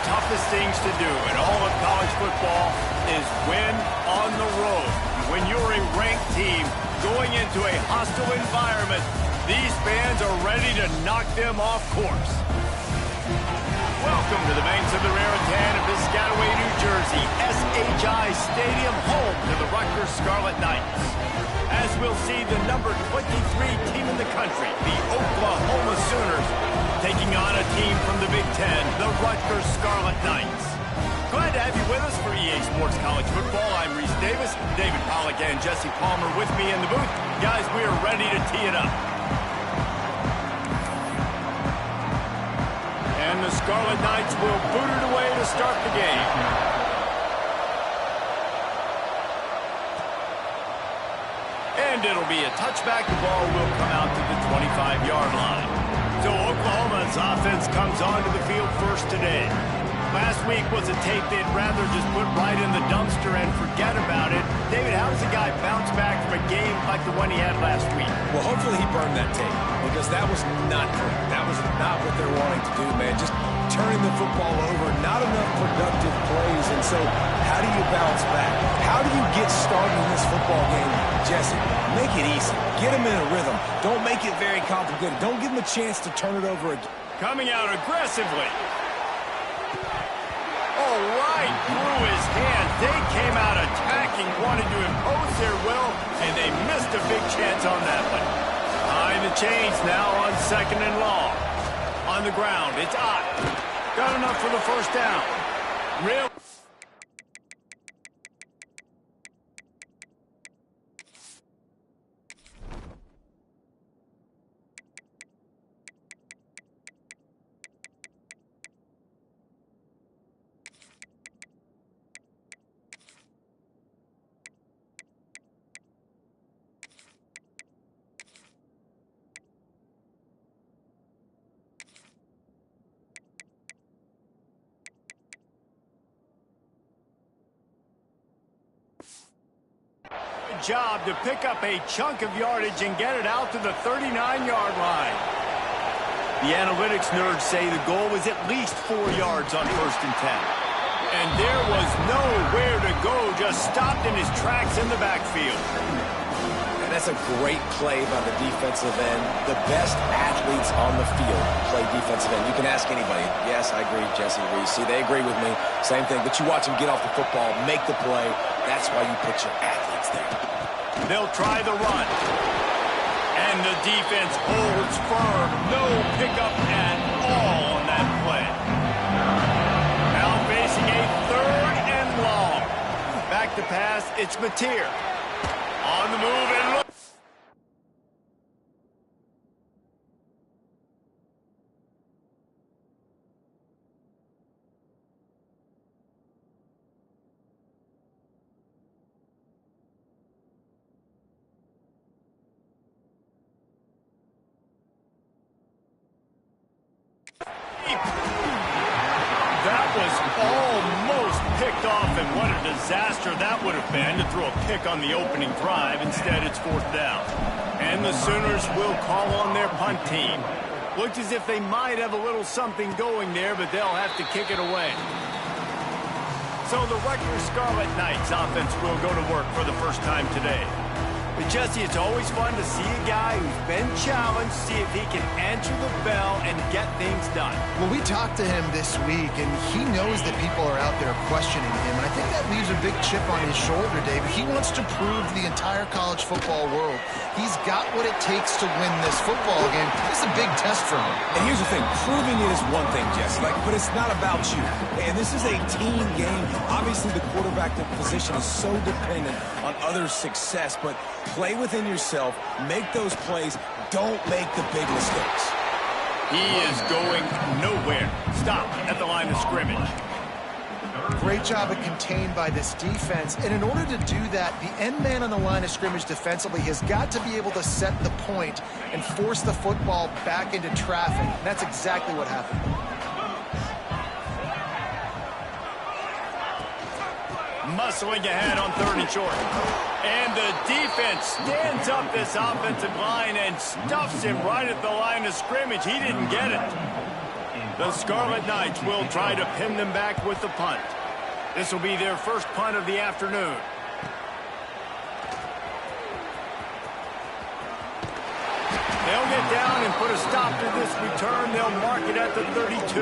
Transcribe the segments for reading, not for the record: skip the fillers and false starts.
toughest things to do in all of college football is win on the road. When you're a ranked team going into a hostile environment, these fans are ready to knock them off course. Welcome to the banks of the Raritan of Piscataway, New Jersey, SHI Stadium, home to the Rutgers Scarlet Knights. As we'll see the number 23 team in the country, the Oklahoma Sooners, taking on a team from the Big Ten, the Rutgers Scarlet Knights. Glad to have you with us for EA Sports College Football. I'm Reese Davis, David Pollack and Jesse Palmer with me in the booth. Guys, we are ready to tee it up. And the Scarlet Knights will boot it away to start the game. And it'll be a touchback. The ball will come out to the 25-yard line. So Oklahoma's offense comes onto the field first today. Last week was a tape they'd rather just put right in the dumpster and forget about it. David, how does a guy bounce back from a game like the one he had last week? Well, hopefully he burned that tape, because that was not good. That was not what they're wanting to do, man. Just turning the football over, not enough productive plays. And so how do you bounce back? How do you get started in this football game, Jesse? Make it easy. Get him in a rhythm. Don't make it very complicated. Don't give him a chance to turn it over again. Coming out aggressively. Right through his hands. They came out attacking, wanted to impose their will, and they missed a big chance on that one. Behind the chains now on 2nd and long. On the ground, it's Ott. Got enough for the first down. Real. Job to pick up a chunk of yardage and get it out to the 39-yard line. The analytics nerds say the goal was at least 4 yards on 1st and 10. And there was nowhere to go, just stopped in his tracks in the backfield. And that's a great play by the defensive end. The best athletes on the field play defensive end. You can ask anybody. Yes, I agree, Jesse, Reese. See, they agree with me. Same thing. But you watch them get off the football, make the play. That's why you put your athletes there. They'll try the run. And the defense holds firm. No pickup at all on that play. Now facing a 3rd and long. Back to pass, it's Mateer. On the move and look. That was almost picked off, and what a disaster that would have been to throw a pick on the opening drive. Instead, it's 4th down. And the Sooners will call on their punt team. Looked as if they might have a little something going there, but they'll have to kick it away. So the Rutgers Scarlet Knights offense will go to work for the first time today. But Jesse, it's always fun to see a guy who's been challenged, see if he can answer the bell and get things done. Well, we talked to him this week, and he knows that people are out there questioning him. And I think that leaves a big chip on his shoulder, David. He wants to prove to the entire college football world he's got what it takes to win this football game. This is a big test for him. And here's the thing. Proving it is one thing, Jesse, but it's not about you. And this is a team game. Obviously, the quarterback position is so dependent on others' success, but play within yourself, make those plays, don't make the big mistakes. He is going nowhere. Stop at the line of scrimmage. Great job of contained by this defense. And in order to do that, the end man on the line of scrimmage defensively has got to be able to set the point and force the football back into traffic. And that's exactly what happened. Muscling ahead on 3rd and short. And the defense stands up this offensive line and stuffs him right at the line of scrimmage. He didn't get it. The Scarlet Knights will try to pin them back with the punt. This will be their first punt of the afternoon. They'll get down and put a stop to this return. They'll mark it at the 32.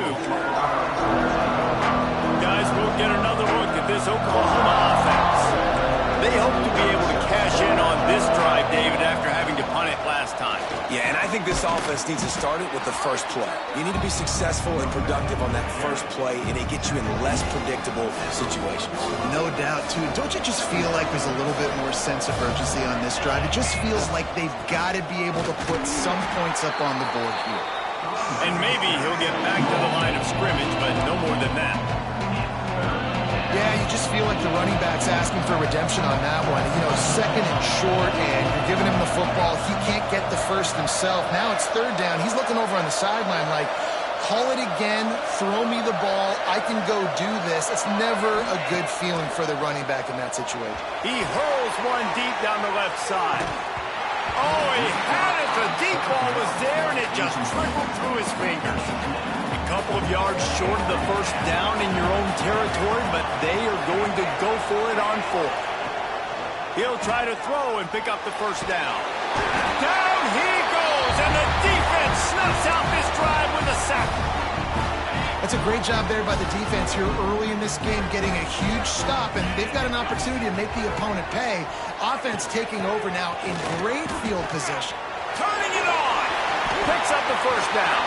Guys, we'll get another look at this Oklahoma offense. They hope to be able to cash in on this drive, David, after having to punt it last time. Yeah, and I think this offense needs to start it with the first play. You need to be successful and productive on that first play, and it gets you in less predictable situations. No doubt, too. Don't you just feel like there's a little bit more sense of urgency on this drive? It just feels like they've got to be able to put some points up on the board here. And maybe he'll get back to the line of scrimmage, but no more than that. Yeah, you just feel like the running back's asking for redemption on that one. You know, second and short, and you're giving him the football. He can't get the first himself. Now it's third down. He's looking over on the sideline like, call it again, throw me the ball, I can go do this. It's never a good feeling for the running back in that situation. He hurls one deep down the left side. Oh, he had it. The deep ball was there, and it just trickled through his fingers. A couple of yards short of the first down in your own territory, but they are going to go for it on fourth. He'll try to throw and pick up the first down. Down he goes, and the defense snuffs out this drive with a sack. That's a great job there by the defense here early in this game, getting a huge stop, and they've got an opportunity to make the opponent pay. Offense taking over now in great field position. Turning it on. Picks up the first down.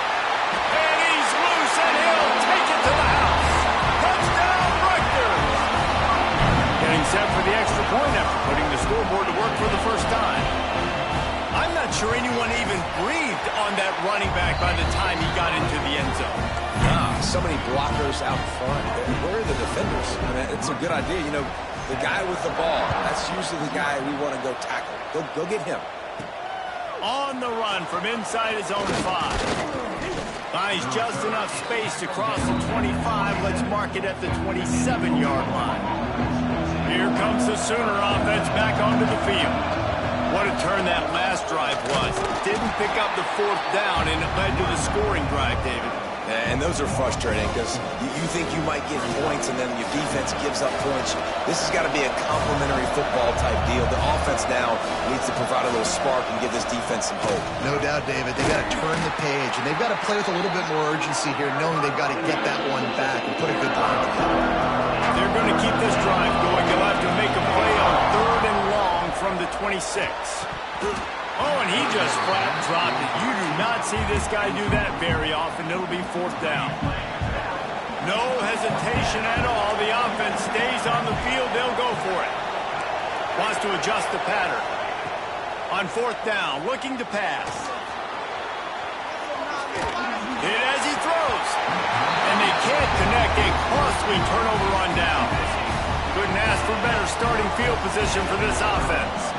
And he's loose, and he'll take it to the house. Touchdown, Rutgers. Getting set for the extra point after putting the scoreboard to work for the first time. I'm not sure anyone even breathed on that running back by the time he got into the end zone. So many blockers out front. Where are the defenders? I mean, it's a good idea. You know, the guy with the ball, that's usually the guy we want to go tackle. Go get him. On the run from inside his own 5. Finds just enough space to cross the 25. Let's mark it at the 27-yard line. Here comes the Sooner offense back onto the field. What a turn that last drive was. Didn't pick up the fourth down, and it led to the scoring drive, David. And those are frustrating because you think you might get points and then your defense gives up points. This has got to be a complementary football type deal. The offense now needs to provide a little spark and give this defense some hope. No doubt, David. They've got to turn the page, and they've got to play with a little bit more urgency here, knowing they've got to get that one back and put a good drive together. They're going to keep this drive going. They'll have to make a play on 3rd and long from the 26. Oh, and he just flat dropped it. You do not see this guy do that very often. It'll be 4th down. No hesitation at all. The offense stays on the field. They'll go for it. Wants to adjust the pattern. On 4th down, looking to pass. Hit as he throws. And they can't connect. A costly turnover on downs. Couldn't ask for better starting field position for this offense.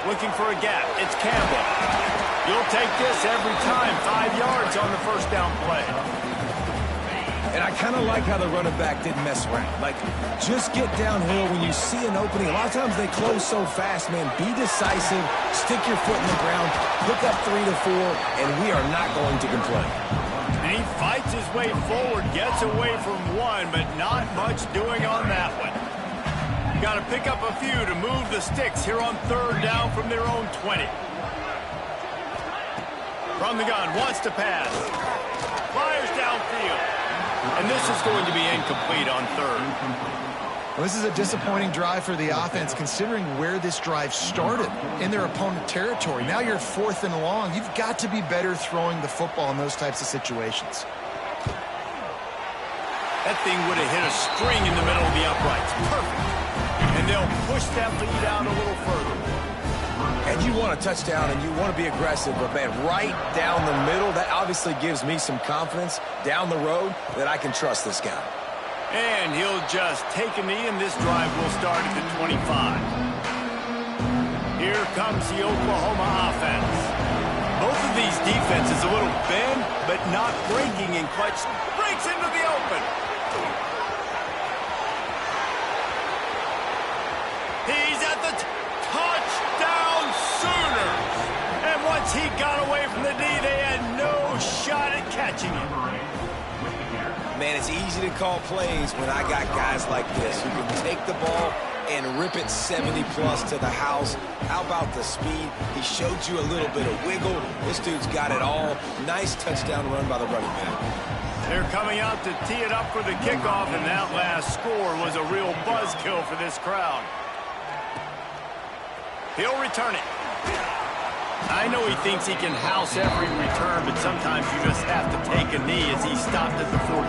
Looking for a gap. It's Campbell. You'll take this every time. 5 yards on the first down play. And I kind of like how the running back didn't mess around. Like, just get downhill when you see an opening. A lot of times they close so fast, man. Be decisive. Stick your foot in the ground. Pick up 3 to 4, and we are not going to complain. And he fights his way forward. Gets away from one, but not much doing on that one. Got to pick up a few to move the sticks here on 3rd down from their own 20. From the gun, wants to pass. Fires downfield. And this is going to be incomplete on 3rd. Well, this is a disappointing drive for the offense, considering where this drive started in their opponent territory. Now you're 4th and long. You've got to be better throwing the football in those types of situations. That thing would have hit a string in the middle of the uprights. Perfect. And they'll push that lead out a little further. And you want a touchdown and you want to be aggressive, but man, right down the middle, that obviously gives me some confidence down the road that I can trust this guy. And he'll just take a knee, and this drive will start at the 25. Here comes the Oklahoma offense. Both of these defenses a little bend, but not breaking in clutch. Breaks into the open. He's at the touchdown Sooners. And once Once he got away from the D, they had no shot at catching him. Man, it's easy to call plays when I got guys like this who can take the ball and rip it 70-plus to the house. How about the speed? He showed you a little bit of wiggle. This dude's got it all. Nice touchdown run by the running back. They're coming out to tee it up for the kickoff, and that last score was a real buzzkill for this crowd. He'll return it. I know he thinks he can house every return, but sometimes you just have to take a knee as he stopped at the 14.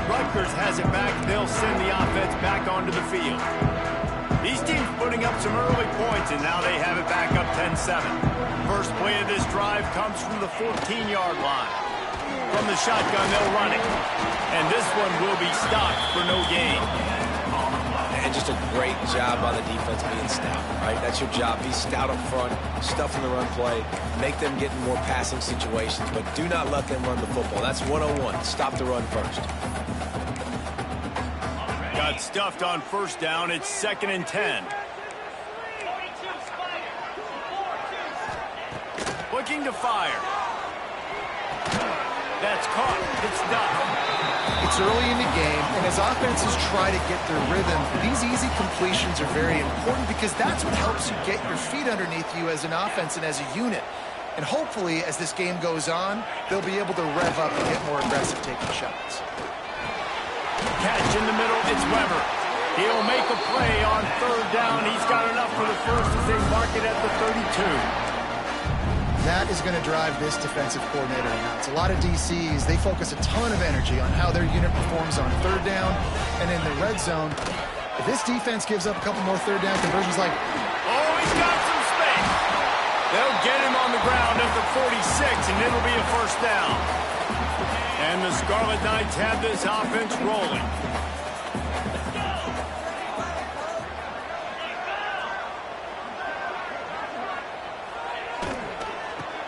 Rutgers has it back. They'll send the offense back onto the field. These teams putting up some early points, and now they have it back up 10-7. First play of this drive comes from the 14-yard line. From the shotgun, they'll run it. And this one will be stopped for no gain. And just a great job by the defense being stout, right? That's your job. Be stout up front, stuff in the run play, make them get in more passing situations, but do not let them run the football. That's 101. Stop the run first. Got stuffed on first down. It's 2nd and 10. Looking to fire. That's caught. It's done. It's early in the game, and as offenses try to get their rhythm, these easy completions are very important because that's what helps you get your feet underneath you as an offense and as a unit. And hopefully, as this game goes on, they'll be able to rev up and get more aggressive taking shots. Catch in the middle. It's Weber. He'll make a play on 3rd down. He's got enough for the first as they mark it at the 32. That is going to drive this defensive coordinator nuts. A lot of DCs, they focus a ton of energy on how their unit performs on 3rd down and in the red zone. If this defense gives up a couple more 3rd down conversions like... Oh, he's got some space. They'll get him on the ground at the 46, and it'll be a first down. And the Scarlet Knights have this offense rolling.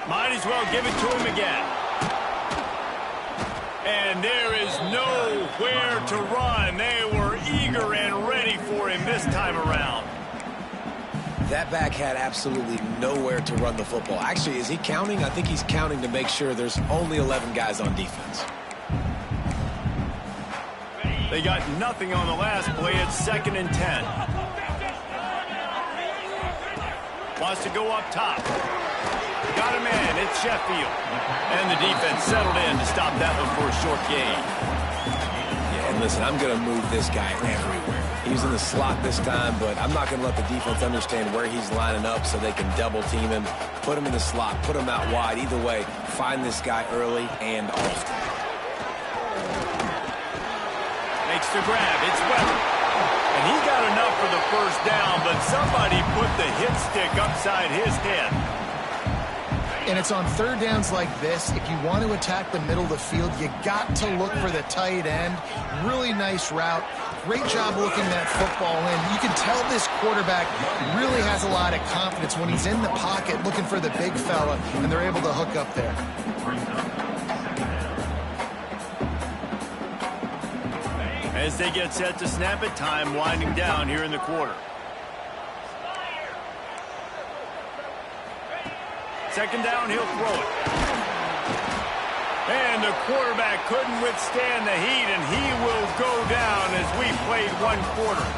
Might as well give it to him again. And there is nowhere to run. They were eager and ready for him this time around. That back had absolutely nowhere to run the football. Actually, is he counting? I think he's counting to make sure there's only 11 guys on defense. They got nothing on the last play. It's 2nd and 10. Wants to go up top. Got a man. It's Sheffield. And the defense settled in to stop that one for a short gain. Yeah, and listen, I'm going to move this guy everywhere. He's in the slot this time, but I'm not going to let the defense understand where he's lining up so they can double team him, put him in the slot, put him out wide. Either way, find this guy early and often. Makes the grab. It's Weber. And he got enough for the first down, but somebody put the hit stick upside his head. And it's on 3rd downs like this. If you want to attack the middle of the field, you got to look for the tight end. Really nice route. Great job looking that football in. You can tell this quarterback really has a lot of confidence when he's in the pocket looking for the big fella, and they're able to hook up there. As they get set to snap it, time winding down here in the quarter. 2nd down, he'll throw it. And the quarterback couldn't withstand the heat, and he will go down as we played 1 quarter.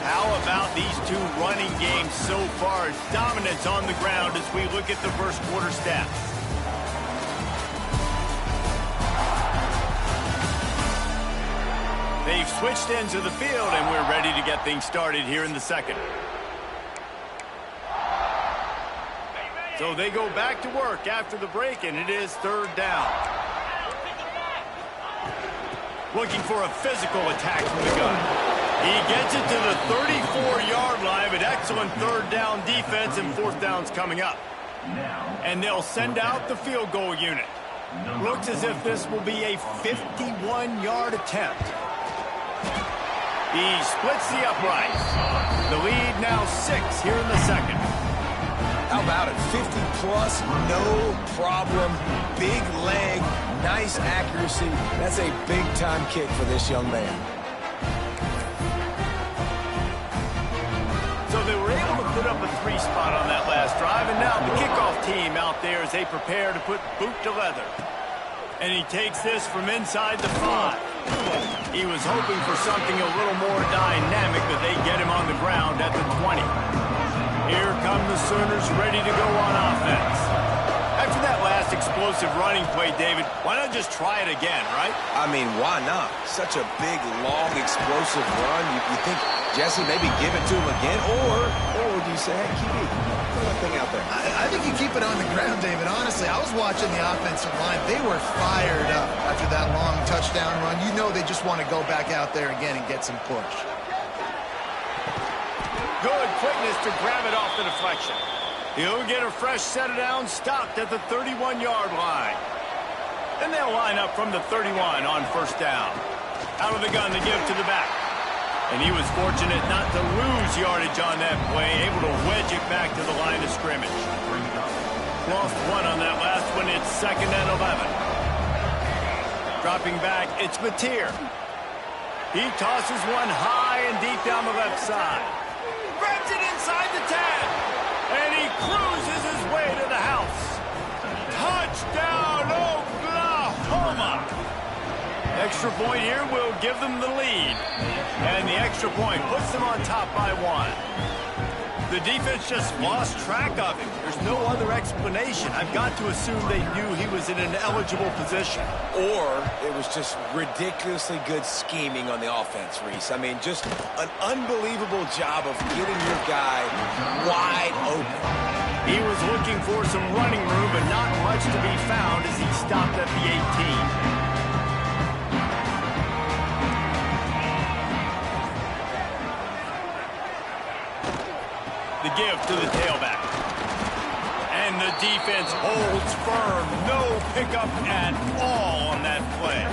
How about these two running games so far? Dominance on the ground as we look at the first quarter stats. They've switched ends of the field, and we're ready to get things started here in the second. So they go back to work after the break, and it is 3rd down. Looking for a physical attack from the gun. He gets it to the 34-yard line, but excellent 3rd down defense, and 4th down's coming up. And they'll send out the field goal unit. Looks as if this will be a 51-yard attempt. He splits the uprights. The lead now 6 here in the second. How about it? 50-plus, no problem. Big leg, nice accuracy. That's a big-time kick for this young man. So they were able to put up a 3 spot on that last drive, and now the kickoff team out there as they prepare to put boot to leather. And he takes this from inside the 5. He was hoping for something a little more dynamic, but they get him on the ground at the 20. Here come the Sooners ready to go on offense. After that last explosive running play, David, why not just try it again, right? I mean, why not? Such a big, long, explosive run. You think, Jesse, maybe give it to him again? Or do you say, hey, keep it, put that thing out there? I think you keep it on the ground, David. Honestly, I was watching the offensive line. They were fired up after that long touchdown run. You know they just want to go back out there again and get some push. Good quickness to grab it off the deflection. He'll get a fresh set of downs stopped at the 31-yard line. Then they'll line up from the 31 on first down. Out of the gun to give to the back. And he was fortunate not to lose yardage on that play, able to wedge it back to the line of scrimmage. Lost one on that last one. It's 2nd and 11. Dropping back, it's Mateer. He tosses one high and deep down the left side. Grabs it inside the 10. And he cruises his way to the house. Touchdown, Oklahoma! Extra point here will give them the lead. And the extra point puts them on top by 1. The defense just lost track of him. There's no other explanation. I've got to assume they knew he was in an eligible position. Or it was just ridiculously good scheming on the offense, Reese. I mean, just an unbelievable job of getting your guy wide open. He was looking for some running room, but not much to be found as he stopped at the 18. The give to the tailback. And the defense holds firm. No pickup at all on that play.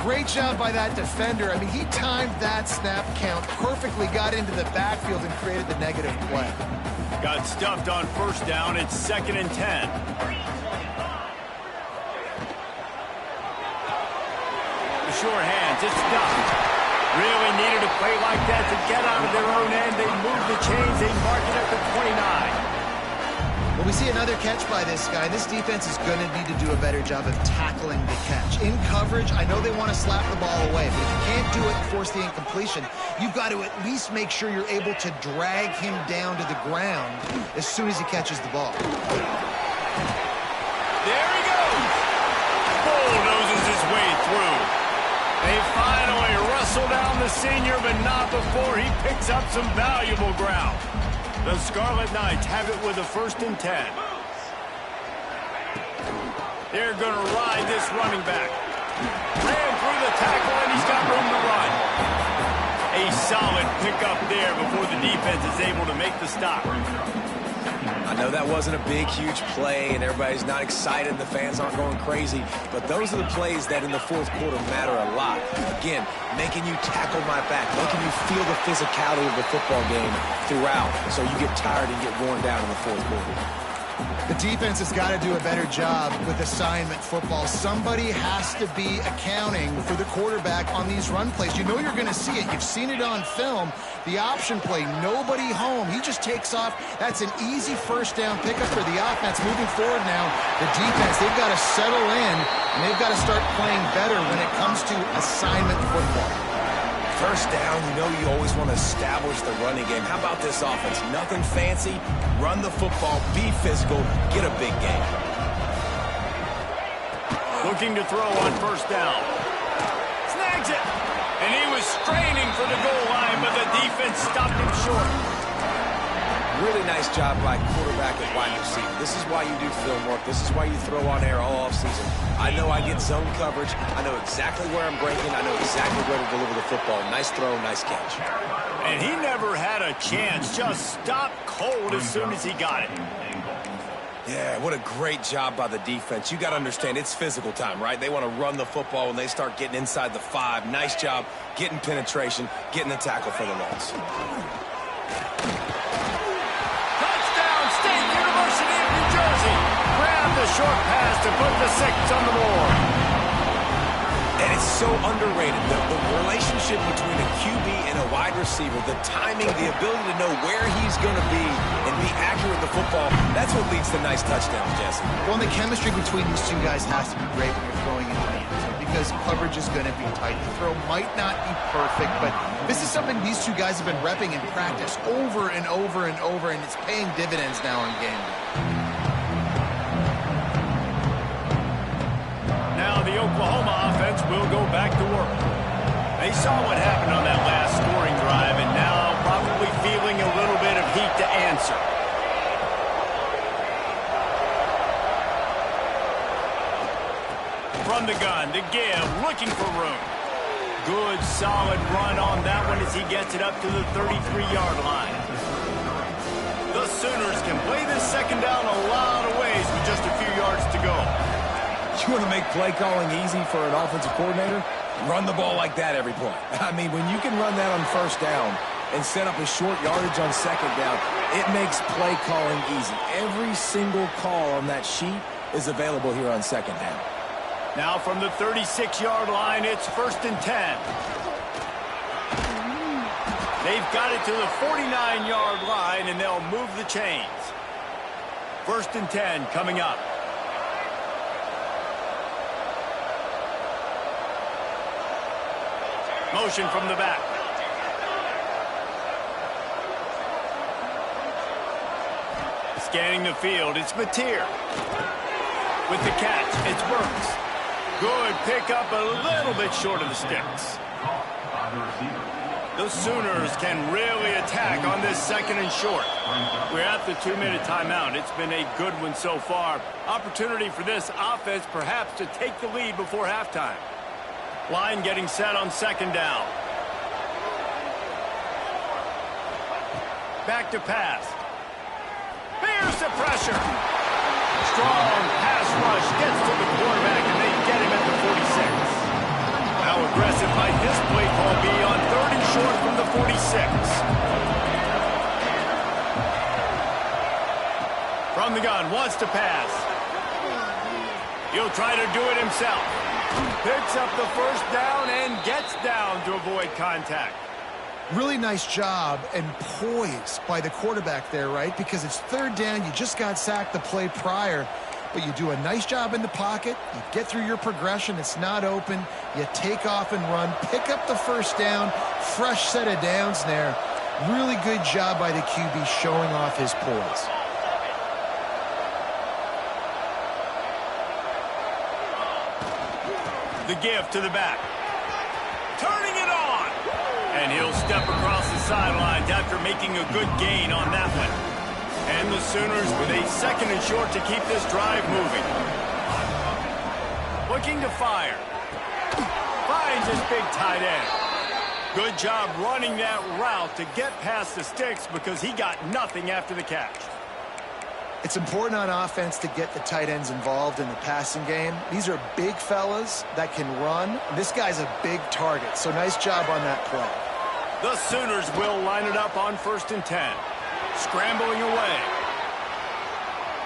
Great job by that defender. I mean, he timed that snap count perfectly, got into the backfield, and created the negative play. Got stuffed on first down. It's 2nd and 10. The sure hands. It's stopped. Really needed a play like that to get out of their own end. They move the chains. They mark it at the 29. Well, we see another catch by this guy. This defense is going to need to do a better job of tackling the catch. In coverage, I know they want to slap the ball away, but if you can't do it and force the incompletion, you've got to at least make sure you're able to drag him down to the ground as soon as he catches the ball. There he goes. Bulldozes his way through. They finally wrestle down the senior, but not before he picks up some valuable ground. The Scarlet Knights have it with a 1st and 10. They're going to ride this running back. Ran through the tackle, and he's got room to run. A solid pickup there before the defense is able to make the stop. I know that wasn't a big, huge play, and everybody's not excited, and the fans aren't going crazy, but those are the plays that in the fourth quarter matter a lot. Again, making you tackle my back, making you feel the physicality of the football game throughout, so you get tired and get worn down in the fourth quarter. The defense has got to do a better job with assignment football. Somebody has to be accounting for the quarterback on these run plays. You know you're going to see it. You've seen it on film. The option play, nobody home. He just takes off. That's an easy first down pickup for the offense. Moving forward now, the defense, they've got to settle in, and they've got to start playing better when it comes to assignment football. First down, you know you always want to establish the running game. How about this offense? Nothing fancy. Run the football, be physical, get a big game. Looking to throw on first down. Snags it. And he was straining for the goal line, but the defense stopped him short. Really nice job by quarterback and wide receiver. This is why you do film work. This is why you throw on air all offseason. I know I get zone coverage. I know exactly where I'm breaking. I know exactly where to deliver the football. Nice throw, nice catch. And he never had a chance. Just stopped cold as soon as he got it. Yeah, what a great job by the defense. You got to understand, it's physical time, right? They want to run the football when they start getting inside the 5. Nice job getting penetration, getting the tackle for the loss. Grab the short pass to put the 6 on the board. And it's so underrated. The relationship between a QB and a wide receiver, the timing, the ability to know where he's going to be and be accurate with the football, that's what leads to nice touchdowns, Jesse. Well, the chemistry between these two guys has to be great when you're throwing into the end zone because coverage is going to be tight. The throw might not be perfect, but this is something these two guys have been repping in practice over and over and over, and it's paying dividends now in game day. Now the Oklahoma offense will go back to work. They saw what happened on that last scoring drive, and now probably feeling a little bit of heat to answer. From the gun to give, looking for room. Good, solid run on that one as he gets it up to the 33-yard line. The Sooners can play this second down a lot of ways with just a few yards to go. You want to make play calling easy for an offensive coordinator? Run the ball like that every play. I mean, when you can run that on first down and set up a short yardage on second down, it makes play calling easy. Every single call on that sheet is available here on second down. Now from the 36-yard line, it's 1st and 10. They've got it to the 49-yard line, and they'll move the chains. 1st and 10 coming up. Motion from the back. Scanning the field, it's Mateer. With the catch, it's Burks. Good pickup, a little bit short of the sticks. The Sooners can really attack on this 2nd and short. We're at the 2-minute timeout. It's been a good one so far. Opportunity for this offense perhaps to take the lead before halftime. Line getting set on 2nd down. Back to pass. Here's the pressure. Strong pass rush gets to the quarterback, and they get him at the 46. How aggressive might this play call be on 3rd and short from the 46? From the gun, wants to pass. He'll try to do it himself. Picks up the 1st down and gets down to avoid contact. Really nice job and poise by the quarterback there, right? Because it's 3rd down. You just got sacked the play prior, but you do a nice job in the pocket. You get through your progression. It's not open. You take off and run. Pick up the 1st down. Fresh set of downs there. Really good job by the QB showing off his poise. The give to the back. Turning it on. And he'll step across the sidelines after making a good gain on that one. And the Sooners with a 2nd and short to keep this drive moving. Looking to fire. Finds his big tight end. Good job running that route to get past the sticks because he got nothing after the catch. It's important on offense to get the tight ends involved in the passing game. These are big fellas that can run. This guy's a big target, so nice job on that play. The Sooners will line it up on 1st and 10. Scrambling away.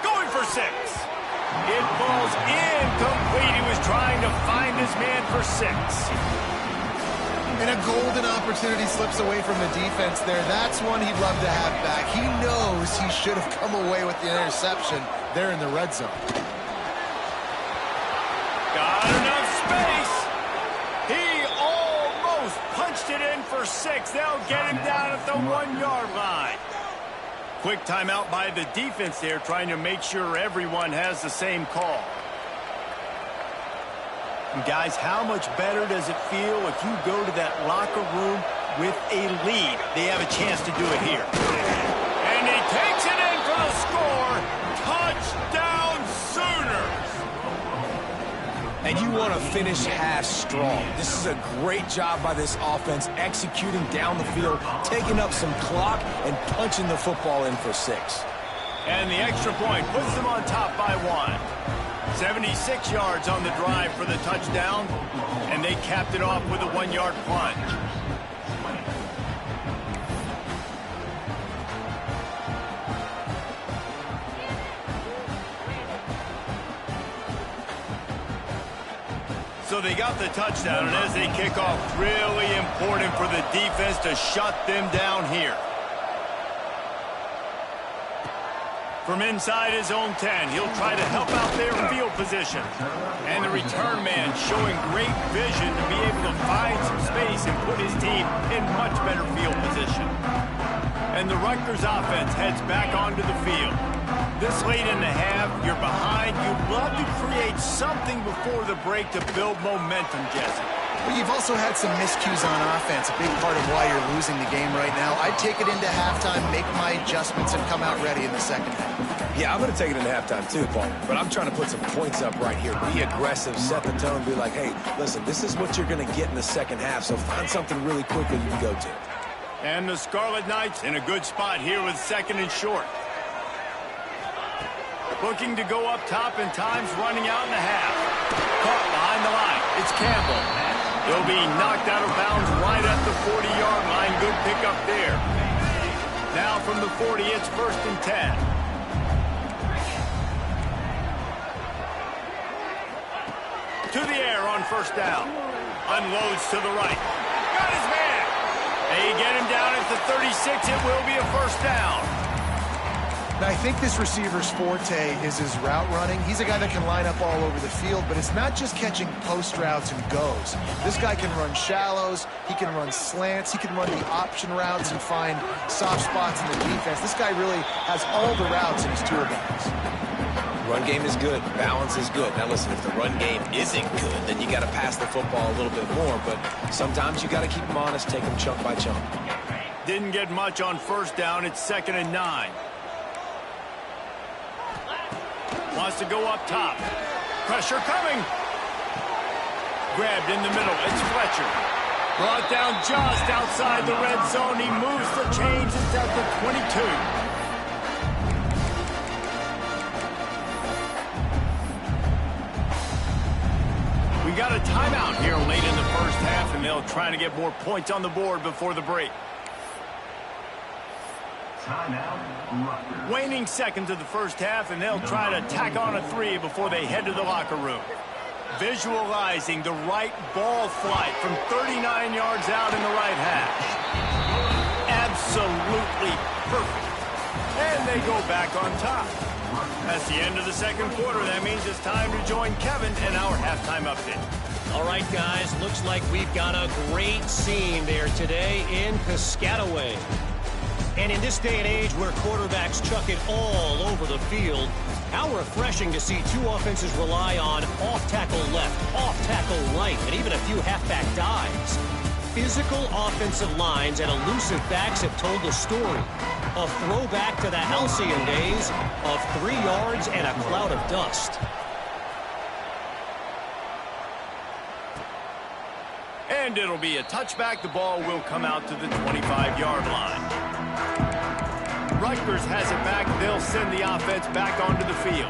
Going for 6. It falls incomplete. He was trying to find his man for 6. And a golden opportunity slips away from the defense there. That's one he'd love to have back. He knows he should have come away with the interception there in the red zone. Got enough space. He almost punched it in for 6. They'll get him down at the 1-yard line. Quick timeout by the defense there, trying to make sure everyone has the same call. And guys, how much better does it feel if you go to that locker room with a lead? They have a chance to do it here. And he takes it in for the score. Touchdown, Sooners! And you want to finish half strong. This is a great job by this offense, executing down the field, taking up some clock, and punching the football in for 6. And the extra point puts them on top by 1. 76 yards on the drive for the touchdown, and they capped it off with a 1-yard plunge. So they got the touchdown, and as they kick off, really important for the defense to shut them down here. From inside his own 10, he'll try to help out their field position. And the return man showing great vision to be able to find some space and put his team in much better field position. And the Rutgers offense heads back onto the field. This late in the half, you're behind. You'd love to create something before the break to build momentum, Jesse. Well, you've also had some miscues on offense, a big part of why you're losing the game right now. I'd take it into halftime, make my adjustments, and come out ready in the second half. Yeah, I'm going to take it into halftime too, Paul. But I'm trying to put some points up right here. Be aggressive, set the tone, be like, hey, listen, this is what you're going to get in the second half, so find something really quickly you can go to. And the Scarlet Knights in a good spot here with 2nd and short. Looking to go up top, and time's running out in the half. Caught behind the line. It's Campbell. He'll be knocked out of bounds right at the 40-yard line. Good pickup there. Now from the 40, it's 1st and 10. To the air on 1st down. Unloads to the right. Got his man. They get him down at the 36. It will be a 1st down. Now, I think this receiver's forte is his route running. He's a guy that can line up all over the field, but it's not just catching post routes and goes. This guy can run shallows, he can run slants, he can run the option routes and find soft spots in the defense. This guy really has all the routes in his toolbox. Run game is good. Balance is good. Now, listen, if the run game isn't good, then you got to pass the football a little bit more, but sometimes you got to keep them honest, take them chunk by chunk. Didn't get much on 1st down. It's 2nd and 9. Wants to go up top. Pressure coming. Grabbed in the middle. It's Fletcher. Brought down just outside the red zone. He moves the chains. It's at the 22. We got a timeout here late in the 1st half, and they'll try to get more points on the board before the break. Waning seconds of the 1st half, and they'll try to tack on a 3 before they head to the locker room. Visualizing the right ball flight from 39 yards out in the right hash. Absolutely perfect. And they go back on top. That's the end of the 2nd quarter. That means it's time to join Kevin in our halftime update. All right, guys, looks like we've got a great scene there today in Piscataway. And in this day and age where quarterbacks chuck it all over the field, how refreshing to see 2 offenses rely on off-tackle left, off-tackle right, and even a few halfback dives. Physical offensive lines and elusive backs have told the story. A throwback to the halcyon days of 3 yards and a cloud of dust. And it'll be a touchback. The ball will come out to the 25-yard line. Rutgers has it back. They'll send the offense back onto the field.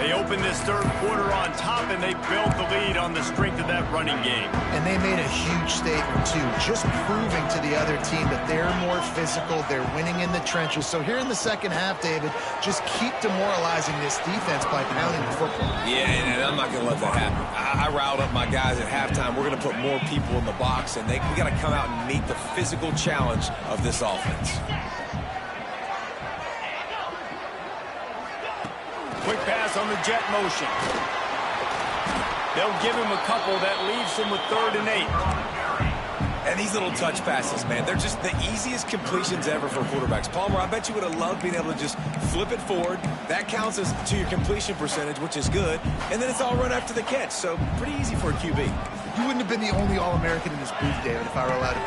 They open this 3rd quarter on top, and they built the lead on the strength of that running game. And they made a huge statement, too, just proving to the other team that they're more physical, they're winning in the trenches. So here in the 2nd half, David, just keep demoralizing this defense by pounding the football. Yeah, and I'm not going to let that happen. I riled up my guys at halftime. We're going to put more people in the box, and we got to come out and meet the physical challenge of this offense. Quick pass on the jet motion. They'll give him a couple. That leaves him with 3rd and 8. And these little touch passes, man, they're just the easiest completions ever for quarterbacks. Palmer, I bet you would have loved being able to just flip it forward. That counts as to your completion percentage, which is good. And then it's all run after the catch, so pretty easy for a QB. You wouldn't have been the only All-American in this booth, David, if I were allowed to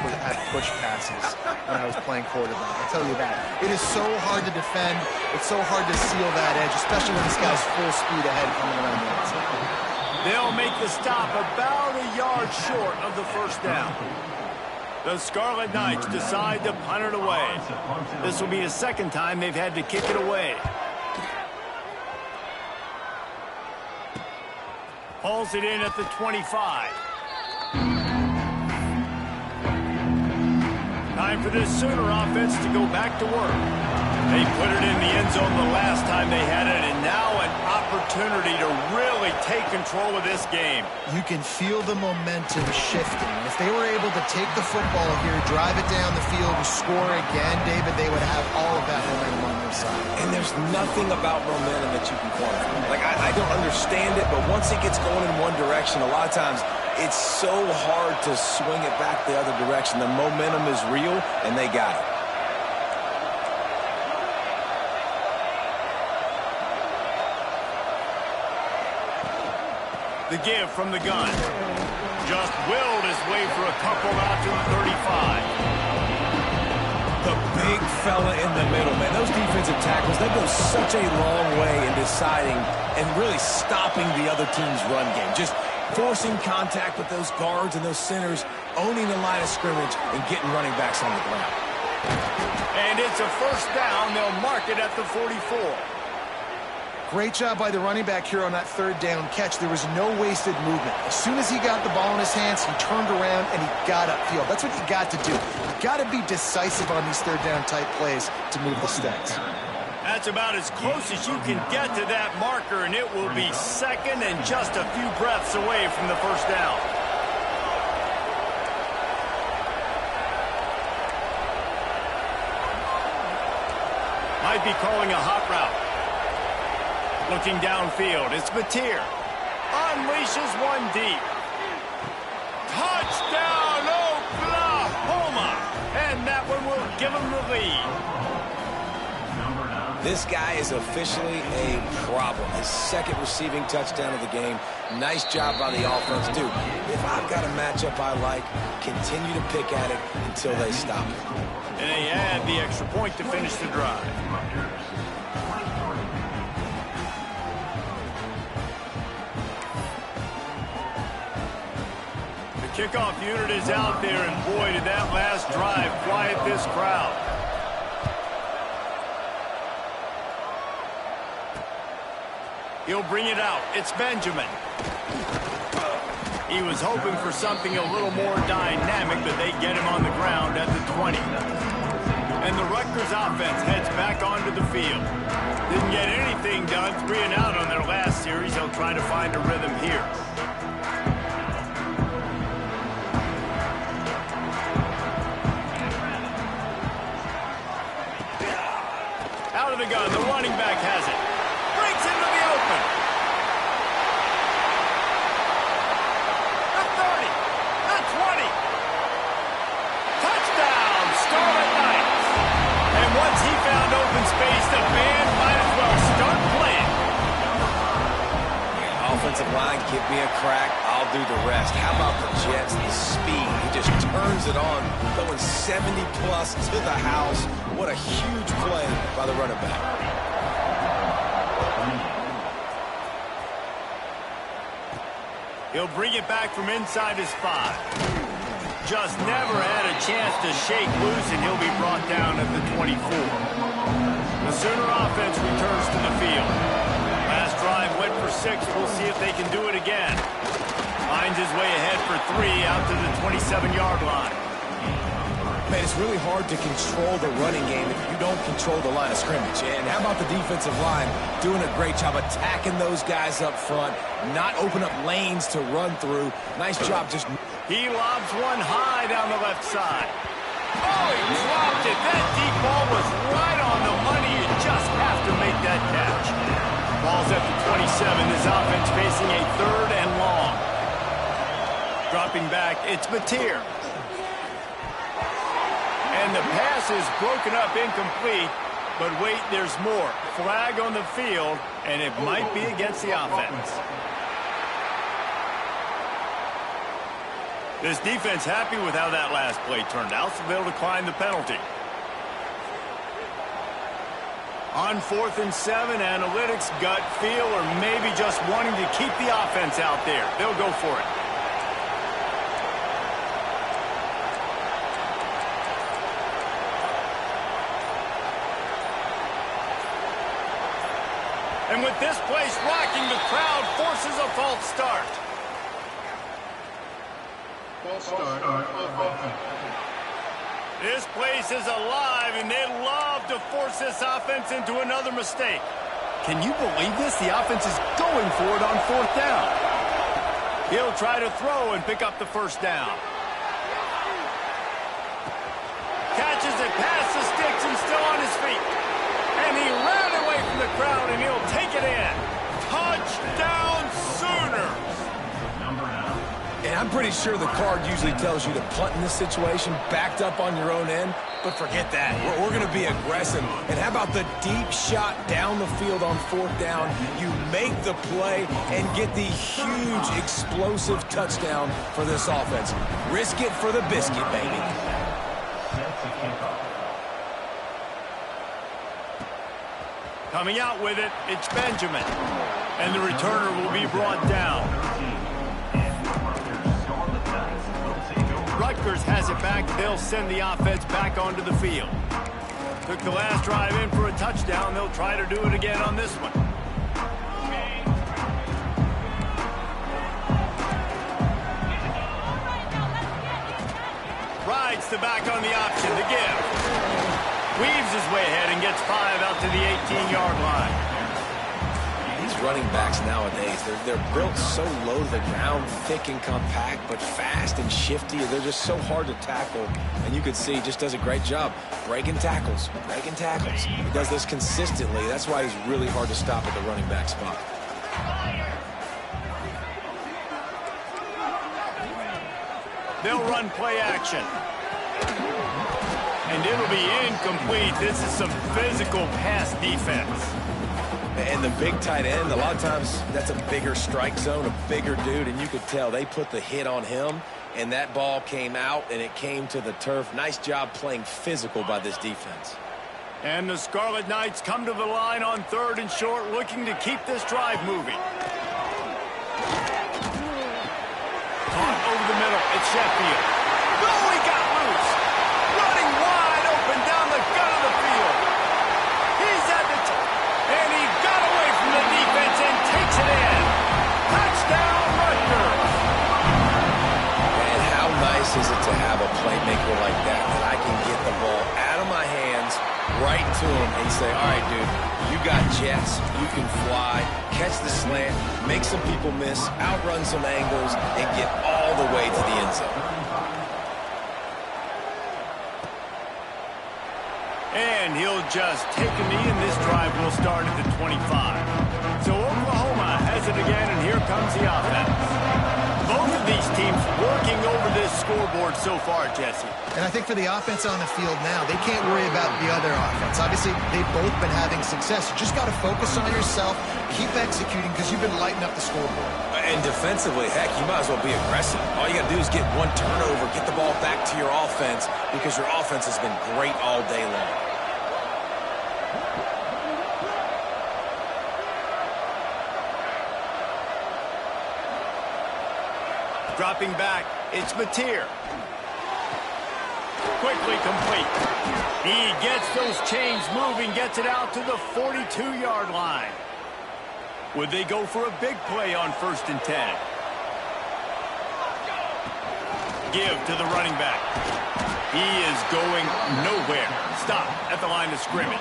push passes when I was playing quarterback. I'll tell you that. It is so hard to defend. It's so hard to seal that edge, especially when this guy's full speed ahead coming around the outside. They'll make the stop about a yard short of the 1st down. The Scarlet Knights decide to punt it away. This will be the 2nd time they've had to kick it away. Hauls it in at the 25. Time for this Sooner offense to go back to work. They put it in the end zone the last time they had it, and now an opportunity opportunity to really take control of this game. You can feel the momentum shifting. If they were able to take the football here, drive it down the field, and score again, David, they would have all of that momentum on their side. And there's nothing about momentum that you can quantify. Like, I don't understand it, but once it gets going in one direction, a lot of times it's so hard to swing it back the other direction. The momentum is real, and they got it. The give from the gun. Just willed his way for a couple out to the 35. The big fella in the middle, man. Those defensive tackles, they go such a long way in deciding and really stopping the other team's run game. Just forcing contact with those guards and those centers, owning the line of scrimmage, and getting running backs on the ground. And it's a first down. They'll mark it at the 44. Great job by the running back here on that third down catch. There was no wasted movement. As soon as he got the ball in his hands, he turned around and he got upfield. That's what you got to do. You got to be decisive on these third down type plays to move the sticks. That's about as close as you can get to that marker, and it will be second and just a few breaths away from the first down. Might be calling a hot route. Looking downfield, it's Mateer. Unleashes one deep. Touchdown, Oklahoma! And that one will give them the lead. This guy is officially a problem. His second receiving touchdown of the game. Nice job by the offense. Dude, if I've got a matchup I like, continue to pick at it until they stop it. And they add the extra point to finish the drive. Kickoff unit is out there, and boy, did that last drive quiet this crowd. He'll bring it out. It's Benjamin. He was hoping for something a little more dynamic, but they get him on the ground at the 20. And the Rutgers offense heads back onto the field. Didn't get anything done, 3 and out on their last series. They'll try to find a rhythm here. Out of the gun, the running back has it. Breaks into the open. The 30, the 20. Touchdown, Scarlet Knights. And once he found open space, the band might as well start playing. Offensive line, give me a crack, I'll do the rest. How about the Jets, the speed? He just turns it on, going 70-plus to the house. What a huge play by the running back. He'll bring it back from inside his 5. Just never had a chance to shake loose, and he'll be brought down at the 24. The Sooner offense returns to the field. Last drive went for 6. We'll see if they can do it again. Finds his way ahead for 3 out to the 27-yard line. Man, it's really hard to control the running game if you don't control the line of scrimmage. And how about the defensive line doing a great job attacking those guys up front, not open up lanes to run through. Nice job just... He lobs one high down the left side. Oh, he dropped it. That deep ball was right on the money. You just have to make that catch. Ball's at the 27. This offense facing a 3rd and long. Dropping back, it's Mateer. And the pass is broken up, incomplete. But wait, there's more. Flag on the field, and it might be against the offense. This defense happy with how that last play turned out, so they'll decline the penalty. On 4th and 7, analytics, gut feel, or maybe just wanting to keep the offense out there. They'll go for it. And with this place rocking, the crowd forces a false start. This place is alive, and they love to force this offense into another mistake. Can you believe this? The offense is going for it on 4th down. He'll try to throw and pick up the first down. Catches it past the sticks and still on his feet. And he ran away from the crowd, and he'll take it in. Touchdown, Sooners! And I'm pretty sure the card usually tells you to punt in this situation, backed up on your own end, but forget that. We're going to be aggressive. And how about the deep shot down the field on 4th down? You make the play and get the huge explosive touchdown for this offense. Risk it for the biscuit, baby. Coming out with it, it's Benjamin. And the returner will be brought down. Rutgers has it back. They'll send the offense back onto the field. Took the last drive in for a touchdown. They'll try to do it again on this one. Rides the back on the option to give. Weaves his way ahead and gets 5 out to the 18-yard line. These running backs nowadays, they're built so low to the ground, thick and compact, but fast and shifty. They're just so hard to tackle. And you can see he just does a great job breaking tackles, breaking tackles. He does this consistently. That's why he's really hard to stop at the running back spot. They'll run play action. And it'll be incomplete. This is some physical pass defense. And the big tight end, a lot of times that's a bigger strike zone, a bigger dude, and you could tell they put the hit on him, and that ball came out, and it came to the turf. Nice job playing physical by this defense. And the Scarlet Knights come to the line on 3rd and short, looking to keep this drive moving. Caught over the middle. It's Sheffield. Oh, he got loose. Running wide open down the gut of the field. He's at the top. And he got away from the defense and takes it in. Touchdown, Rutgers. And how nice is it to have a playmaker like that I can get the ball out of my hands right to him and say, all right, dude, you got jets, you can fly, catch the slant, make some people miss, outrun some angles, and get all the way to the end zone. And he'll just take a knee, and this drive will start at the 25. So Oklahoma has it again, and here comes the offense. Both of these teams working over this scoreboard so far, Jesse. And I think for the offense on the field now, they can't worry about the other offense. Obviously, they've both been having success. You just got to focus on yourself, keep executing, because you've been lighting up the scoreboard. And defensively, heck, you might as well be aggressive. All you got to do is get one turnover, get the ball back to your offense, because your offense has been great all day long. Dropping back, it's Mateer. Quickly complete. He gets those chains moving, gets it out to the 42-yard line. Would they go for a big play on 1st and 10? Give to the running back. He is going nowhere. Stop at the line of scrimmage.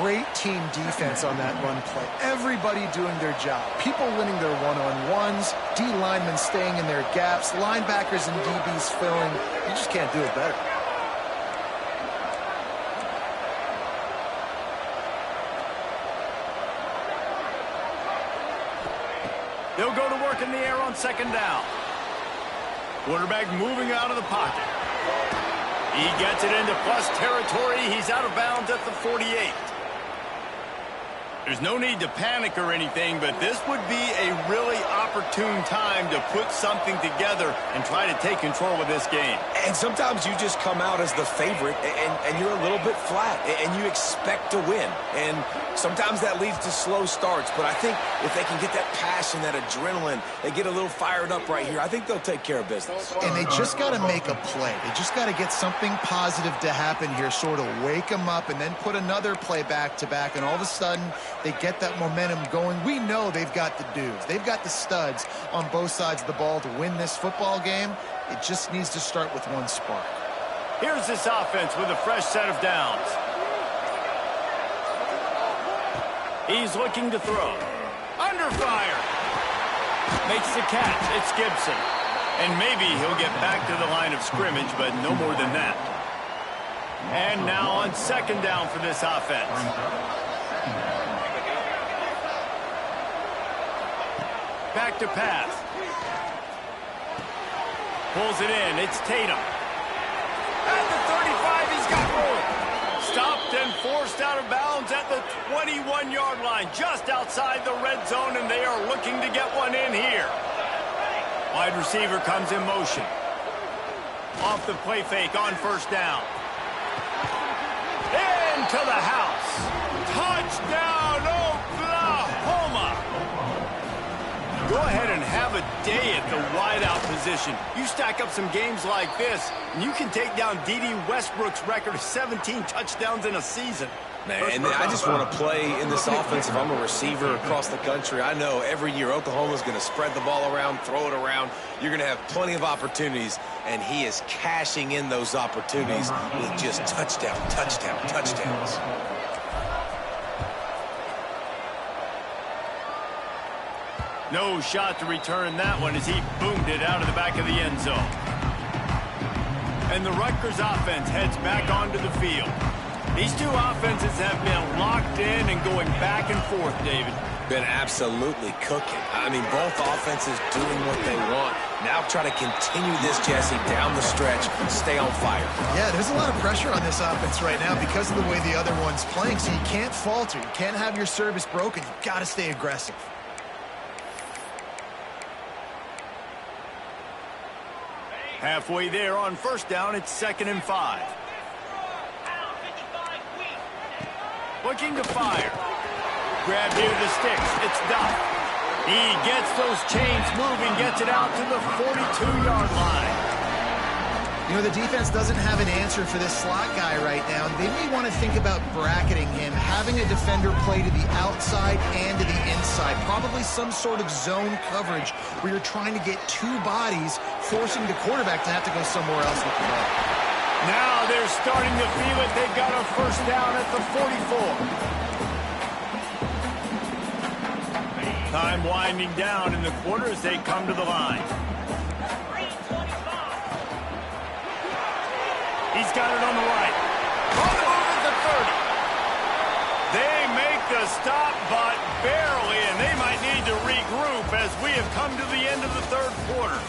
Great team defense on that run play. Everybody doing their job. People winning their one-on-ones, D linemen staying in their gaps, linebackers and DBs filling. You just can't do it better. They'll go to work in the air on 2nd down. Quarterback moving out of the pocket. He gets it into plus territory. He's out of bounds at the 48. There's no need to panic or anything, but this would be a really opportune time to put something together and try to take control of this game. And sometimes you just come out as the favorite, and you're a little bit flat, and you expect to win. And sometimes that leads to slow starts, but I think if they can get that passion, that adrenaline, they get a little fired up right here, I think they'll take care of business. And they just got to make a play. They just got to get something positive to happen here, sort of wake them up, and then put another play back-to-back, and all of a sudden they get that momentum going. We know they've got the dudes. They've got the studs on both sides of the ball to win this football game. It just needs to start with one spark. Here's this offense with a fresh set of downs. He's looking to throw. Under fire. Makes the catch. It's Gibson. And maybe he'll get back to the line of scrimmage, but no more than that. And now on second down for this offense. Back to pass. Pulls it in. It's Tatum. At the 35, he's got room. Stopped and forced out of bounds at the 21-yard line, just outside the red zone, and they are looking to get one in here. Wide receiver comes in motion. Off the play fake on first down. Into the house. Touchdown, Oklahoma. Go ahead and have a day at the wideout position. You stack up some games like this, and you can take down D.D. Westbrook's record of 17 touchdowns in a season. Man, I just want to play in this offense if I'm a receiver across the country. I know every year Oklahoma's going to spread the ball around, throw it around. You're going to have plenty of opportunities, and he is cashing in those opportunities with just touchdown, touchdown, touchdowns. No shot to return that one as he boomed it out of the back of the end zone. And the Rutgers offense heads back onto the field. These two offenses have been locked in and going back and forth, David. Been absolutely cooking. I mean, both offenses doing what they want. Now try to continue this, Jesse, down the stretch, stay on fire. Yeah, there's a lot of pressure on this offense right now because of the way the other one's playing, so you can't falter. You can't have your service broken. You've got to stay aggressive. Halfway there on first down, it's 2nd and 5. Looking to fire. Grab near the sticks. It's Duff. He gets those chains moving, gets it out to the 42-yard line. You know, the defense doesn't have an answer for this slot guy right now. They may want to think about bracketing him, having a defender play to the outside and to the inside. Probably some sort of zone coverage where you're trying to get two bodies, forcing the quarterback to have to go somewhere else with the ball. Now they're starting to feel it. They've got a first down at the 44. Time winding down in the quarter as they come to the line. He's got it on the right. On the move at the 30. They make the stop, but barely, and they might need to regroup as we have come to the end of the third quarter.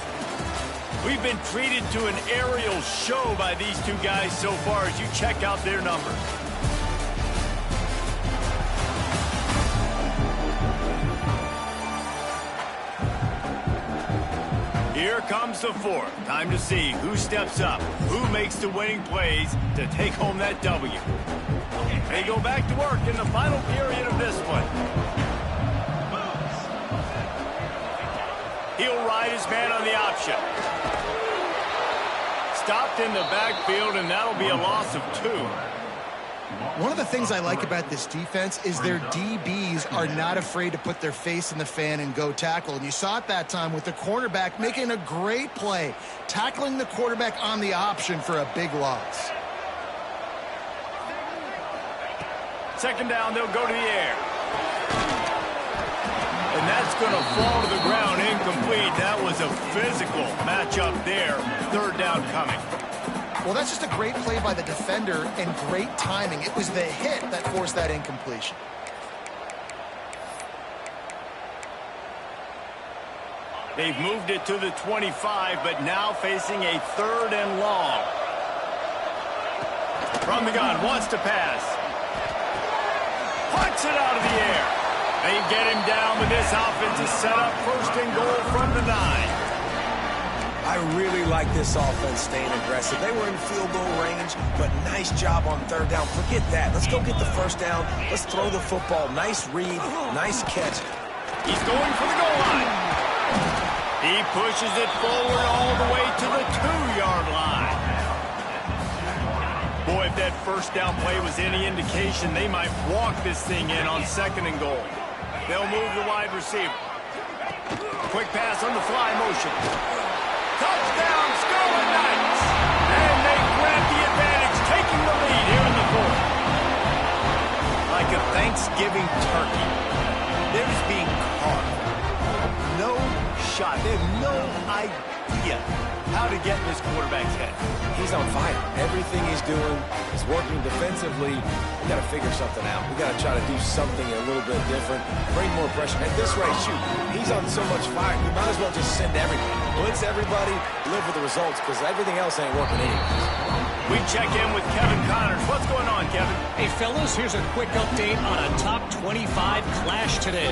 We've been treated to an aerial show by these two guys so far as you check out their numbers. Here comes the fourth. Time to see who steps up, who makes the winning plays to take home that W. They go back to work in the final period of this one. He'll ride his man on the option. Stopped in the backfield, and that'll be a loss of 2. One of the things I like about this defense is their DBs are not afraid to put their face in the fan and go tackle. And you saw it that time with the cornerback making a great play, tackling the quarterback on the option for a big loss. Second down, they'll go to the air. And that's going to fall to the ground incomplete. That was a physical matchup there. Third down coming. Well, that's just a great play by the defender and great timing. It was the hit that forced that incompletion. They've moved it to the 25, but now facing a 3rd and long. From the gun, wants to pass. Puts it out of the air. They get him down, but this offense is set up 1st and goal from the 9. I really like this offense staying aggressive. They were in field goal range, but nice job on 3rd down. Forget that. Let's go get the first down. Let's throw the football. Nice read, nice catch. He's going for the goal line. He pushes it forward all the way to the 2-yard line. Boy, if that first down play was any indication, they might walk this thing in on 2nd and goal. They'll move the wide receiver. Quick pass on the fly motion. Touchdown, Scarlet Knights! And they grab the advantage, taking the lead here in the 4th. Like a thank Thanksgiving turkey. They're just being carved. No shot. They have no idea how to get in this quarterback's head. He's on fire. Everything he's doing is working defensively. We got to figure something out. We got to try to do something a little bit different. Bring more pressure. At this rate, shoot, he's on so much fire. We might as well just send everybody. Blitz everybody, live with the results, because everything else ain't working anyways. We check in with Kevin Connors. What's going on, Kevin? Hey, fellas, here's a quick update on a top 25 clash today.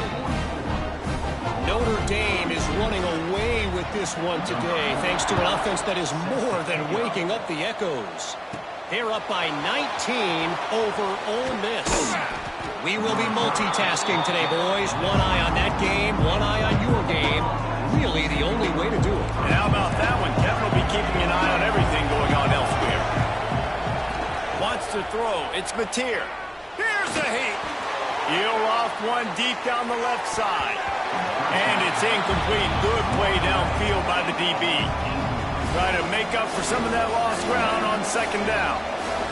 Notre Dame is running away with this one today, thanks to an offense that is more than waking up the echoes. They're up by 19 over Ole Miss. We will be multitasking today, boys. One eye on that game, one eye on your game. Really the only way to do it. And how about that one? Kevin will be keeping an eye on everything going on elsewhere. Wants to throw. It's Mateer. Here's a heat. He'll off one deep down the left side. And it's incomplete. Good play downfield by the DB. Try to make up for some of that lost ground on second down.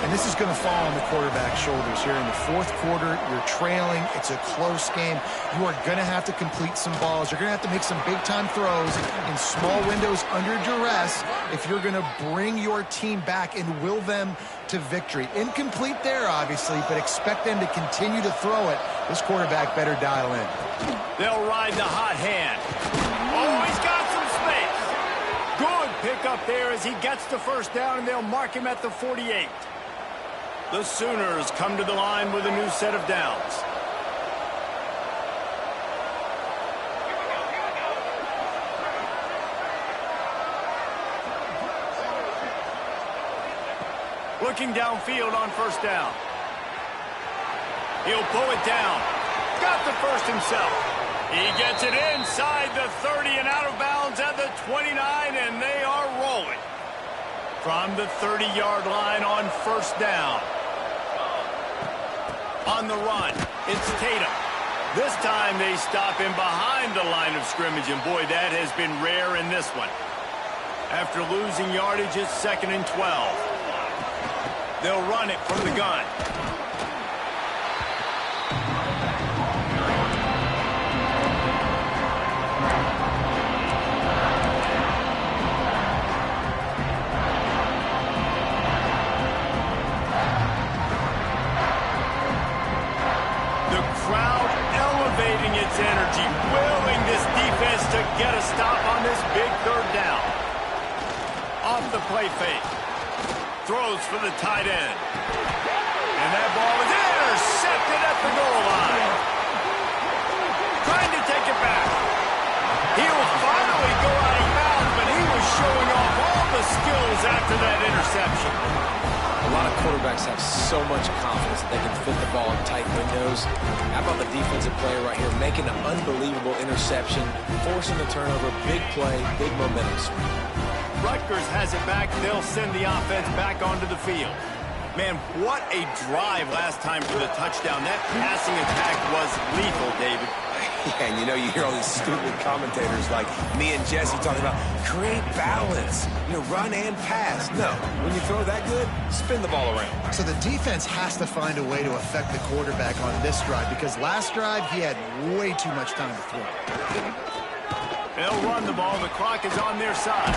And this is going to fall on the quarterback's shoulders here in the fourth quarter. You're trailing. It's a close game. You are going to have to complete some balls. You're going to have to make some big-time throws in small windows under duress if you're going to bring your team back and will them to victory. Incomplete there, obviously, but expect them to continue to throw it. This quarterback better dial in. They'll ride the hot hand. Oh, he's got some space. Good pickup there as he gets the first down, and they'll mark him at the 48. The Sooners come to the line with a new set of downs. Looking downfield on first down. He'll pull it down. Got the first himself. He gets it inside the 30 and out of bounds at the 29, and they are rolling. From the 30-yard line on first down. On the run, it's Tatum. This time they stop him behind the line of scrimmage, and boy, that has been rare in this one. After losing yardage, it's 2nd and 12. They'll run it from the gun. Its energy, willing this defense to get a stop on this big third down. Off the play fake. Throws for the tight end. And that ball is intercepted at the goal line. Trying to take it back. He'll finally go out of bounds, but he was showing off all the skills after that interception. A lot of quarterbacks have so much confidence that they can fit the ball in tight windows. How about the defensive player right here making an unbelievable interception, forcing the turnover, big play, big momentum swing. Rutgers has it back. They'll send the offense back onto the field. Man, what a drive last time for the touchdown. That passing attack was lethal, David. Yeah, and you know, you hear all these stupid commentators like me and Jesse talking about create balance, run and pass. No, when you throw that good, spin the ball around. So the defense has to find a way to affect the quarterback on this drive, because last drive he had way too much time to throw. They'll run the ball. The clock is on their side.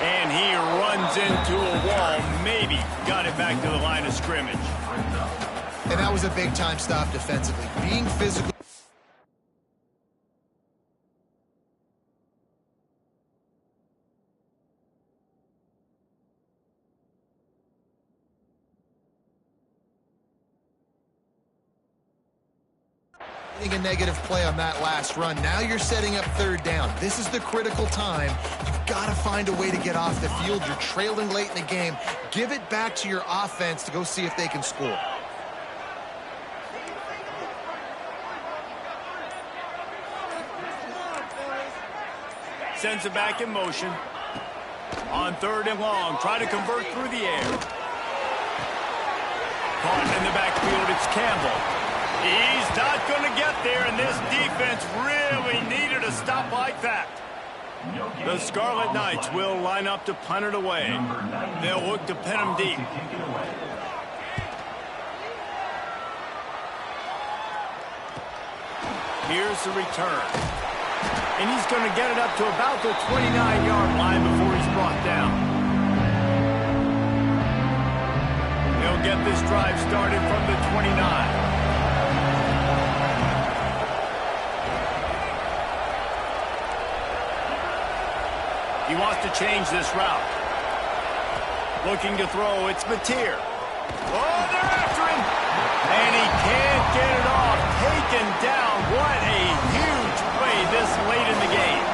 And he runs into a wall. Maybe got it back to the line of scrimmage. And that was a big-time stop defensively. Being physical. A negative play on that last run. Now you're setting up third down. This is the critical time. You've got to find a way to get off the field. You're trailing late in the game. Give it back to your offense to go see if they can score. Sends it back in motion. On third and long. Try to convert through the air. Caught in the backfield. It's Campbell. He's not going to get there, and this defense really needed a stop like that. The Scarlet Knights will line up to punt it away. They'll look to pin him deep. Here's the return. And he's going to get it up to about the 29-yard line before he's brought down. He'll get this drive started from the 29. He wants to change this route. Looking to throw, it's Mateer. Oh, they're after him. And he can't get it off. Taken down. What a huge play this late in the game.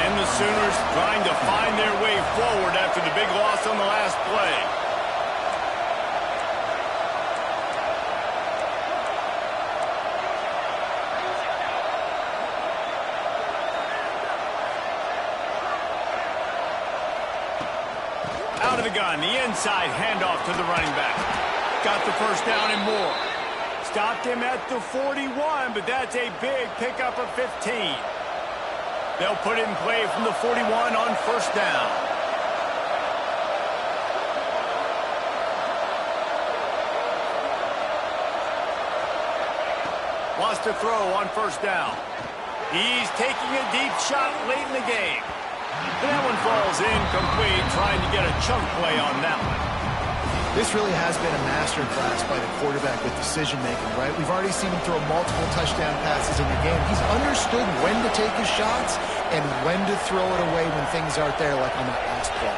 And the Sooners trying to find their way forward after the big loss on the last play. Out of the gun, the inside handoff to the running back. Got the first down and more. Stopped him at the 41, but that's a big pickup of 15. They'll put it in play from the 41 on first down. Wants to throw on first down. He's taking a deep shot late in the game. That one falls incomplete, trying to get a chunk play on that one. This really has been a masterclass by the quarterback with decision-making, right? We've already seen him throw multiple touchdown passes in the game. He's understood when to take his shots and when to throw it away when things aren't there, like on that last play.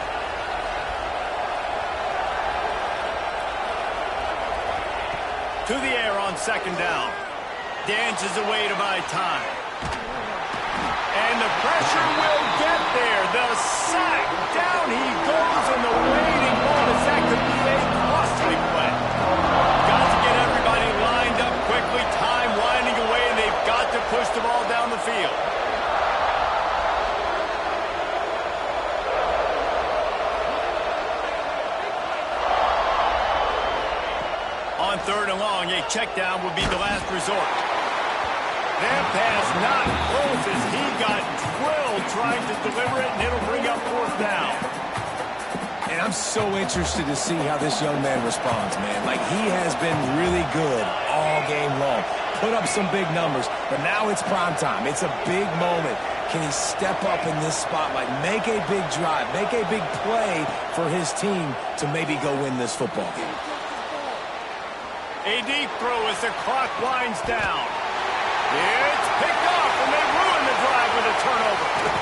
To the air on second down. Dances away to buy time. And the pressure will get there. The sack. Down he goes, and the waiting ball is that could be a costly play. Got to get everybody lined up quickly. Time winding away, and they've got to push the ball down the field. On third and long, a check down would be the last resort. That pass not close as he got drilled trying to deliver it, and it'll bring up fourth down. And I'm so interested to see how this young man responds, man. Like, he has been really good all game long. Put up some big numbers, but now it's prime time. It's a big moment. Can he step up in this spotlight, make a big drive, make a big play for his team to maybe go win this football game? A deep throw as the clock winds down. It's picked off, and they ruin the drive with a turnover.